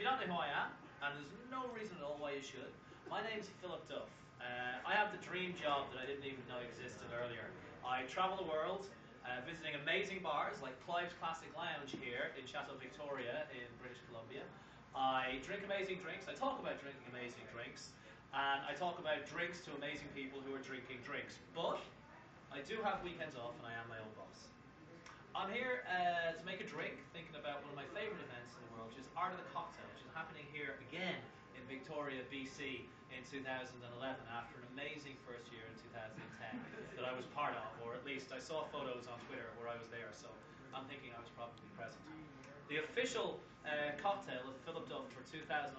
don't know who I am, and there's no reason at all why you should, my name's Philip Duff. I have the dream job that I didn't even know existed earlier. I travel the world, visiting amazing bars like Clive's Classic Lounge here in Chateau Victoria in British Columbia. I drink amazing drinks, I talk about drinking amazing drinks, and I talk about drinks to amazing people who are drinking drinks. But I do have weekends off and I am my own boss. I'm here to make a drink, thinking about one of my favourite events in the world, which is Art of the Cocktail, which is happening here again in Victoria, BC in 2011 after an amazing first year in 2010 that I was part of, or at least I saw photos on Twitter where I was there, so I'm thinking I was probably present. The official cocktail of Philip Duff for 2011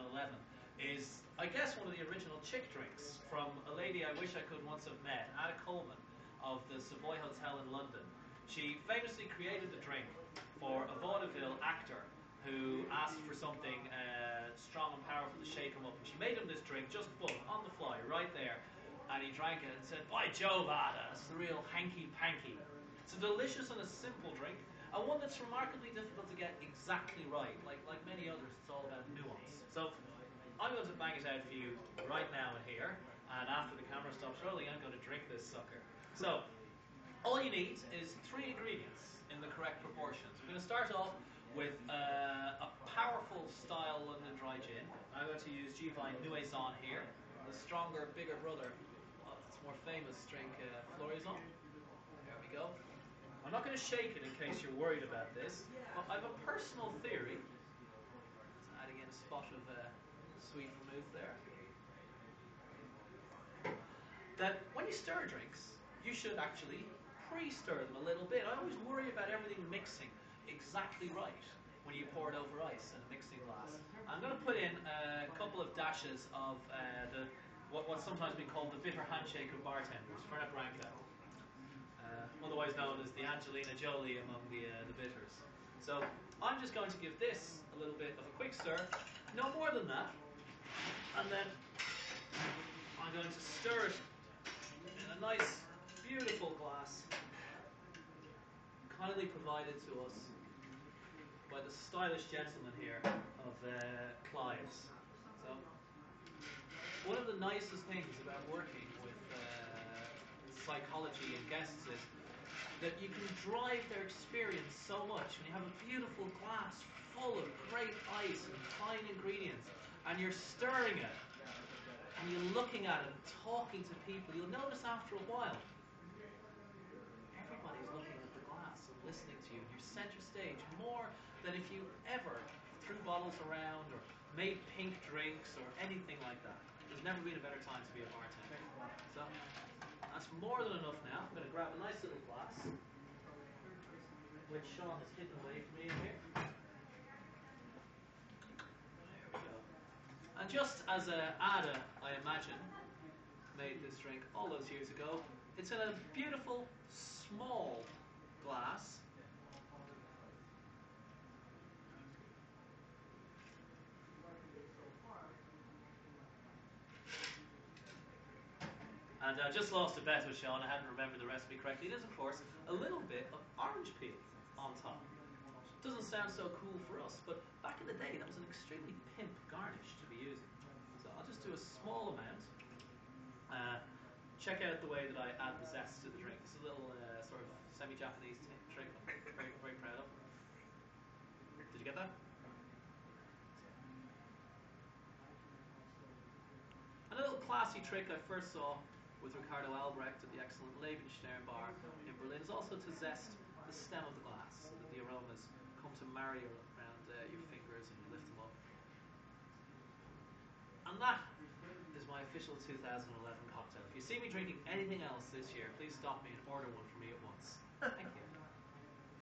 is, I guess, one of the original chick drinks from a lady I wish I could once have met, Ada Coleman of the Savoy Hotel in London. She famously created the drink for a vaudeville actor who asked for something strong and powerful to shake him up. And she made him this drink, just boom, on the fly, right there. And he drank it and said, "By Jove, Ada, it's the real Hanky Panky." It's a delicious and a simple drink, and one that's remarkably difficult to get exactly right. Like many others, it's all about nuance. So I'm going to bang it out for you right now and here, and after the camera stops rolling, I'm going to drink this sucker. So, all you need is 3 ingredients in the correct proportions. We're going to start off with a powerful style London dry gin. I'm going to use Givine Nuaison here, the stronger, bigger brother of its more famous drink, Floraison. There we go. I'm not going to shake it in case you're worried about this, but I have a personal theory. Just adding in a spot of sweet vermouth there. That when you stir drinks, you should actually pre-stir them a little bit. I always worry about everything mixing exactly right when you pour it over ice in a mixing glass. I'm going to put in a couple of dashes of what's sometimes been called the bitter handshake of bartenders, Fernet Branca, otherwise known as the Angelina Jolie among the bitters. So I'm just going to give this a little bit of a quick stir, no more than that, and then I'm going to stir it in a nice, beautiful glass, kindly provided to us by the stylish gentleman here of Clive's. So, one of the nicest things about working with psychology and guests is that you can drive their experience so much when you have a beautiful glass full of great ice and fine ingredients, and you're stirring it, and you're looking at it and talking to people. You'll notice after a while, everybody's looking at the glass and listening to you, and you're center stage more than if you ever threw bottles around or made pink drinks or anything like that. There's never been a better time to be a bartender. So that's more than enough now. I'm going to grab a nice little glass, which Sean has hidden away from me in here. There we go. And just as Ada, I imagine, made this drink all those years ago, it's in a beautiful, small glass. And I just lost a bet with Sean. I hadn't remembered the recipe correctly. It is, of course, a little bit of orange peel on top. Doesn't sound so cool for us, but back in the day, that was an extremely pimp garnish to be using. So I'll just do a small amount. Check out the way that I add the zest to the drink. It's a little sort of semi-Japanese trick I'm very, very proud of. Did you get that? A little classy trick I first saw with Ricardo Albrecht at the excellent Lebenstern bar in Berlin is also to zest the stem of the glass so that the aromas come to marry around your fingers and you lift them up. And that is my official 2011 cocktail. If you see me drinking anything else this year, please stop me and order one for me at once. Thank you.